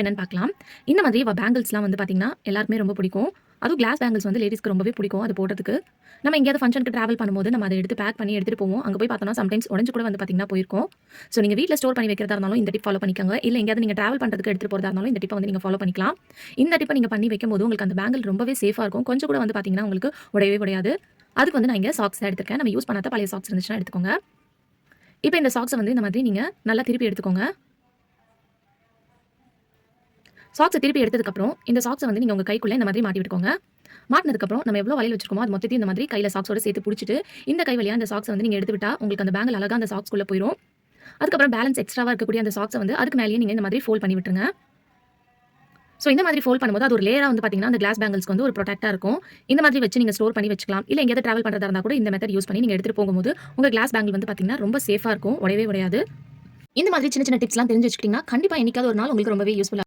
இப்போ என்னன்னு பார்க்கலாம். இந்த மாதிரி பேங்கிள்ஸ்லாம் வந்து பார்த்தீங்கன்னா, எல்லாருக்குமே ரொம்ப பிடிக்கும். அதுவும் கிளாஸ் பேங்கிள்ஸ் வந்து லேடீஸ்க்கு ரொம்பவே பிடிக்கும் அது போடுறதுக்கு. நம்ம எங்கேயாவது ஃபங்ஷனுக்கு டிராவல் பண்ணும்போது நம்ம அத எடுத்து பேக் பண்ணி எடுத்துட்டு போவோம். அங்க போய் பார்த்தோம்னா சம்டைம்ஸ் உடைஞ்சு கூட வந்து பார்த்தீங்கன்னா போயிருக்கும். ஸோ நீங்க வீட்ல ஸ்டோர் பண்ணி வைக்கிறதா இருந்தாலும் இந்த டிப் ஃபாலோ பண்ணிக்கோங்க. இல்ல எங்கேயாவது நீங்க டிராவல் பண்றதுக்கு எடுத்துட்டு போறதா இருந்தாலும் இந்த டிப்ப வந்து நீங்க ஃபாலோ பண்ணிக்கலாம். இந்த டிப்ப நீங்க பண்ணி வைக்கும்போது உங்களுக்கு அந்த பேங்கிள் ரொம்பவே சேஃபா இருக்கும். கொஞ்சம் கூட வந்து பார்த்தீங்கன்னா உங்களுக்கு உடையவே உடையாது. அதுக்கு வந்து நான் இங்க சாக்ஸ் தான் எடுத்திருக்கேன். நம்ம யூஸ் பண்ணாத பழைய சாக்ஸ் இருந்துச்சுன்னா எடுத்துக்கோங்க. இப்போ இந்த சாக்ஸ வந்து இந்த மாதிரி நீங்க நல்லா திருப்பி எடுத்துக்கோங்க. சாக்ஸ திருப்பி எடுத்ததுக்கப்புறம், இந்த சாக்ஸ வந்து நீங்க உங்க கைக்குள்ள இந்த மாதிரி மாட்டி விட்டுக்கோங்க. மாட்டுனதுக்கப்புறம் நம்ம எவ்வளோ வளையல் வச்சிருக்கோமோ, அது மொத்தத்தையும் இந்த மாதிரி கையில சாக்ஸோட சேர்த்து புடிச்சிட்டு, இந்த கை வழியா அந்த சாக்ஸ வந்து நீங்க எடுத்து விட்டா, உங்களுக்கு அந்த பேங்கிள் அழகா அந்த சாக்ஸ்குள்ள போயிரும். அதுக்கப்புறம் பேலன்ஸ் எக்ஸ்ட்ராவா இருக்கக்கூடிய அந்த சாக்ஸ வந்து அதுக்கு மேலேயே நீங்க இந்த மாதிரி ஃபோல்ட் பண்ணி விட்டுருங்க. ஸோ இந்த மாதிரி ஃபோல்ட் பண்ணும்போது அது ஒரு லேயரா வந்து பார்த்தீங்கன்னா, அந்த கிளாஸ் பேங்கிள்ஸ்க்கு வந்து ஒரு ப்ரொடெக்ட்டா இருக்கும். இந்த மாதிரி வச்சு நீங்க ஸ்டோர் பண்ணி வச்சுக்கலாம். இல்ல எங்கேயாவது டிராவல் பண்றதா இருந்தா கூட இந்த மெத்தட் யூஸ் பண்ணி நீங்க எடுத்துட்டு போகும்போது, உங்க கிளாஸ் பேங்கிள் வந்து பார்த்தீங்கன்னா, ரொம்ப சேஃபா இருக்கும். உடையவே உடையாது. இந்த மாதிரி சின்ன சின்ன டிப்ஸ்லாம் தெரிஞ்சு வச்சுக்கிட்டீங்கன்னா, கண்டிப்பா என்னைக்காவது ஒரு நாள் உங்களுக்கு ரொம்பவே யூஸ்ஃபுல்லா